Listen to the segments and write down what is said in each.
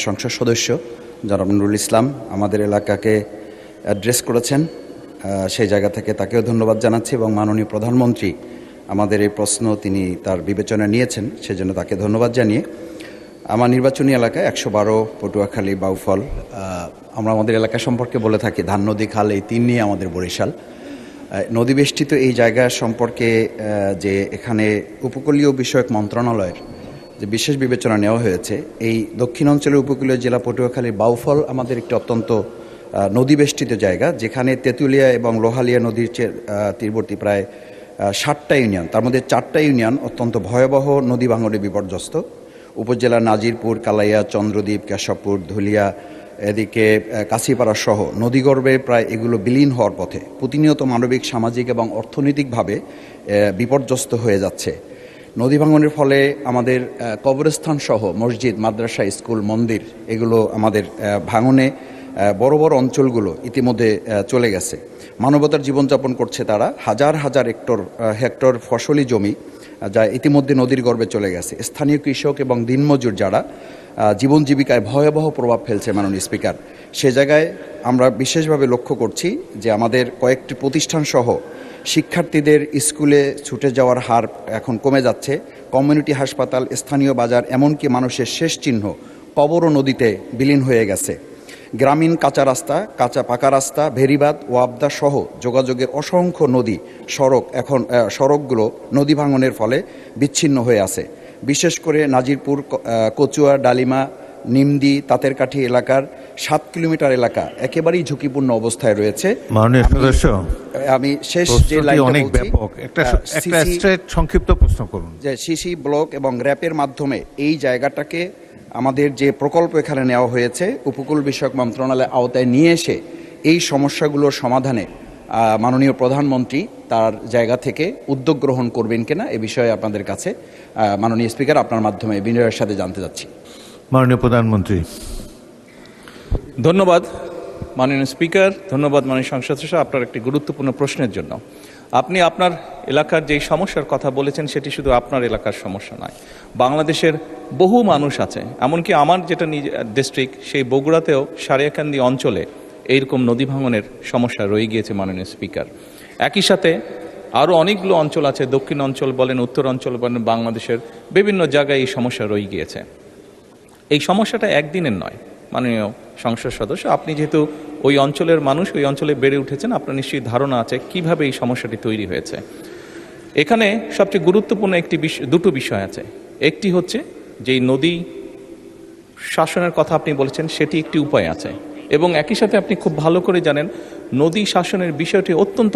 সংসদ সদস্য জনাব নুরুল ইসলাম আমাদের এলাকাকে অ্যাড্রেস করেছেন, সেই জায়গা থেকে তাকেও ধন্যবাদ জানাচ্ছি এবং মাননীয় প্রধানমন্ত্রী আমাদের এই প্রশ্ন তিনি তার বিবেচনায় নিয়েছেন, সেজন্য তাকে ধন্যবাদ জানিয়ে আমার নির্বাচনী এলাকায় ১১২ পটুয়াখালী বাউফল, আমরা আমাদের এলাকা সম্পর্কে বলে থাকি ধান নদী খাল, এই তিন নিয়ে আমাদের বরিশাল। নদীবেষ্টিত এই জায়গা সম্পর্কে যে এখানে উপকূলীয় বিষয়ক মন্ত্রণালয়ের যে বিশেষ বিবেচনা নেওয়া হয়েছে, এই দক্ষিণ অঞ্চলের উপকূলীয় জেলা পটুয়াখালীর বাউফল আমাদের একটি অত্যন্ত নদীবেষ্টিত জায়গা, যেখানে তেঁতুলিয়া এবং লোহালিয়া নদীর তীরবর্তী প্রায় 60টা ইউনিয়ন, তার মধ্যে 4টা ইউনিয়ন অত্যন্ত ভয়াবহ নদী ভাঙনে বিপর্যস্ত। উপজেলার নাজিরপুর, কালাইয়া, চন্দ্রদ্বীপ, কেশবপুর, ধুলিয়া, এদিকে কাশিপাড়া সহ নদীগর্ভে প্রায় এগুলো বিলীন হওয়ার পথে, প্রতিনিয়ত মানবিক, সামাজিক এবং অর্থনৈতিকভাবে বিপর্যস্ত হয়ে যাচ্ছে। নদী ভাঙনের ফলে আমাদের কবরস্থান সহ মসজিদ, মাদ্রাসা, স্কুল, মন্দির এগুলো আমাদের ভাঙনে বড় বড় অঞ্চলগুলো ইতিমধ্যে চলে গেছে। মানবতার জীবনযাপন করছে তারা, হাজার হাজার হেক্টর ফসলি জমি যা ইতিমধ্যে নদীর গর্ভে চলে গেছে। স্থানীয় কৃষক এবং দিনমজুর যারা জীবন জীবিকায় ভয়াবহ প্রভাব ফেলছে মাননীয় স্পিকার, সে জায়গায় আমরা বিশেষভাবে লক্ষ্য করছি যে আমাদের কয়েকটি প্রতিষ্ঠান সহ শিক্ষার্থীদের স্কুলে ছুটে যাওয়ার হার এখন কমে যাচ্ছে। কমিউনিটি হাসপাতাল, স্থানীয় বাজার, এমনকি মানুষের শেষ চিহ্ন কবরও নদীতে বিলীন হয়ে গেছে। গ্রামীণ কাঁচা রাস্তা, কাঁচা পাকা রাস্তা, ভেরিবাঁধ, ওয়াবদা সহ যোগাযোগের অসংখ্য নদী সড়কগুলো নদী ভাঙনের ফলে বিচ্ছিন্ন হয়ে আছে। বিশেষ করে নাজিরপুর, কচুয়া, ডালিমা, নিমদি, তাঁতেরকাঠি এলাকার 7 কিলোমিটার এলাকা একেবারেই ঝুঁকিপূর্ণ অবস্থায় রয়েছে। মাননীয় সদস্য, আমি শেষ যে অনেক ব্যাপক একটা স্ট্রেট সংক্ষিপ্ত প্রশ্ন করুন। যে সিসি ব্লক এবং র্যাপের মাধ্যমে এই জায়গাটাকে আমাদের যে প্রকল্প এখানে নেওয়া হয়েছে উপকূল বিষয়ক মন্ত্রণালয়ের আওতায় নিয়ে এসে এই সমস্যাগুলোর সমাধানে মাননীয় প্রধানমন্ত্রী তার জায়গা থেকে উদ্যোগ গ্রহণ করবেন কিনা এ বিষয়ে আপনাদের কাছে মাননীয় স্পিকার আপনার মাধ্যমে বিনয়ের সাথে জানতে চাচ্ছি। মাননীয় প্রধানমন্ত্রী। ধন্যবাদ মাননীয় স্পিকার, ধন্যবাদ মাননীয় সংসদ সদস্য আপনার একটি গুরুত্বপূর্ণ প্রশ্নের জন্য। আপনি আপনার এলাকার যেই সমস্যার কথা বলেছেন সেটি শুধু আপনার এলাকার সমস্যা নয়, বাংলাদেশের বহু মানুষ আছে, এমনকি আমার যেটা ডিস্ট্রিক্ট সেই বগুড়াতেও সারিয়াকান্দি অঞ্চলে এইরকম নদী ভাঙনের সমস্যা রয়ে গিয়েছে মাননীয় স্পিকার। একই সাথে আরও অনেকগুলো অঞ্চল আছে, দক্ষিণ অঞ্চল বলেন, উত্তর অঞ্চল বলেন, বাংলাদেশের বিভিন্ন জায়গায় এই সমস্যা রয়ে গিয়েছে। এই সমস্যাটা একদিনের নয় মাননীয় সংসদ সদস্য, আপনি যেহেতু ওই অঞ্চলের মানুষ, ওই অঞ্চলে বেড়ে উঠেছেন, আপনার নিশ্চয়ই ধারণা আছে কিভাবে এই সমস্যাটি তৈরি হয়েছে। এখানে সবচেয়ে গুরুত্বপূর্ণ দুটো বিষয় আছে। একটি হচ্ছে যেই নদী শাসনের কথা আপনি বলেছেন সেটি একটি উপায় আছে, এবং একই সাথে আপনি খুব ভালো করে জানেন নদী শাসনের বিষয়টি অত্যন্ত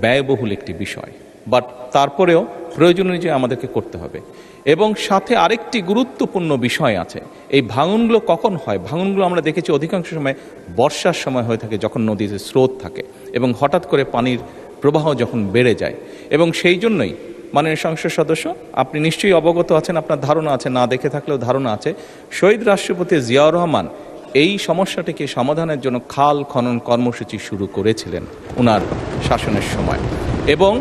ব্যয়বহুল একটি বিষয়, বাট তারপরেও প্রয়োজন অনুযায়ী আমাদেরকে করতে হবে। এবং সাথে আরেকটি গুরুত্বপূর্ণ বিষয় আছে, এই ভাঙনগুলো কখন হয়? ভাঙনগুলো আমরা দেখেছি অধিকাংশ সময় বর্ষার সময় হয়ে থাকে, যখন নদীতে স্রোত থাকে এবং হঠাৎ করে পানির প্রবাহ যখন বেড়ে যায়। এবং সেই জন্যই মাননীয় সংসদ সদস্য আপনি নিশ্চয়ই অবগত আছেন, আপনার ধারণা আছে, না দেখে থাকলেও ধারণা আছে, শহীদ রাষ্ট্রপতি জিয়াউর রহমান এই সমস্যাটিকে সমাধানের জন্য খাল খনন কর্মসূচি শুরু করেছিলেন ওনার শাসনের সময়। এবং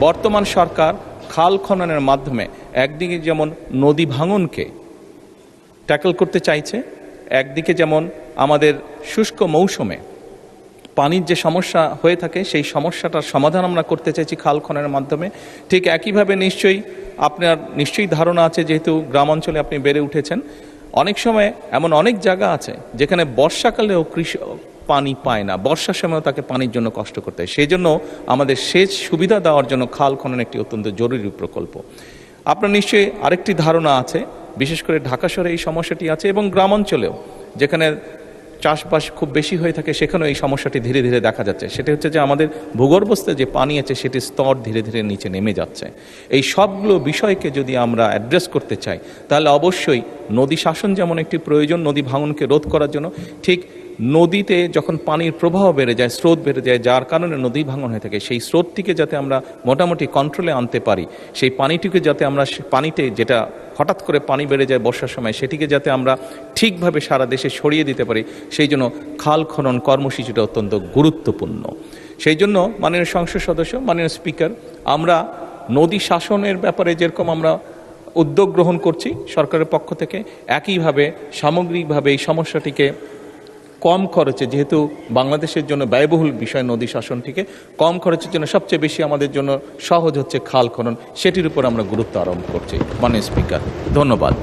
বর্তমান সরকার খাল খননের মাধ্যমে একদিকে যেমন নদী ভাঙনকে ট্যাকল করতে চাইছে, একদিকে যেমন আমাদের শুষ্ক মৌসুমে পানির যে সমস্যা হয়ে থাকে সেই সমস্যাটার সমাধান আমরা করতে চাইছি খাল খননের মাধ্যমে। ঠিক একইভাবে আপনার নিশ্চয়ই ধারণা আছে, যেহেতু গ্রাম অঞ্চলে আপনি বেড়ে উঠেছেন, অনেক সময় এমন অনেক জায়গা আছে যেখানে বর্ষাকালেও কৃষক পানি পায় না, বর্ষার সময়ও তাকে পানির জন্য কষ্ট করতে হয়। সেই জন্য আমাদের সেচ সুবিধা দেওয়ার জন্য খাল খনন একটি অত্যন্ত জরুরি প্রকল্প। আপনার নিশ্চয়ই আরেকটি ধারণা আছে, বিশেষ করে ঢাকা শহরে এই সমস্যাটি আছে, এবং গ্রাম অঞ্চলেও যেখানে চাষবাস খুব বেশি হয়ে থাকে সেখানেও এই সমস্যাটি ধীরে ধীরে দেখা যাচ্ছে। সেটা হচ্ছে যে আমাদের ভূগর্ভস্থ যে পানি আছে সেটির স্তর ধীরে ধীরে নিচে নেমে যাচ্ছে। এই সবগুলো বিষয়কে যদি আমরা অ্যাড্রেস করতে চাই তাহলে অবশ্যই নদী শাসন যেমন একটি প্রয়োজন নদী ভাঙনকে রোধ করার জন্য, ঠিক নদীতে যখন পানির প্রবাহ বেড়ে যায়, স্রোত বেড়ে যায়, যার কারণে নদী ভাঙন হয়ে থাকে, সেই স্রোতটিকে যাতে আমরা মোটামুটি কন্ট্রোলে আনতে পারি, সেই পানিটিকে যাতে আমরা পানিতে যেটা হঠাৎ করে পানি বেড়ে যায় বর্ষার সময় সেটিকে যাতে আমরা ঠিকভাবে সারা দেশে ছড়িয়ে দিতে পারি, সেই জন্য খাল খনন কর্মসূচিটা অত্যন্ত গুরুত্বপূর্ণ। সেই জন্য মাননীয় সংসদ সদস্য, মাননীয় স্পিকার, আমরা নদী শাসনের ব্যাপারে যেরকম আমরা উদ্যোগ গ্রহণ করছি সরকারের পক্ষ থেকে। একইভাবে সামগ্রিকভাবে এই সমস্যাটিকে কম খরচে, যেহেতু বাংলাদেশের জন্য ব্যয়বহুল বিষয় নদী শাসনটিকে কম খরচের জন্য সবচেয়ে বেশি আমাদের জন্য সহজ হচ্ছে খাল খনন, সেটির উপর আমরা গুরুত্ব আরোপ করছি। মাননীয় স্পিকার, ধন্যবাদ।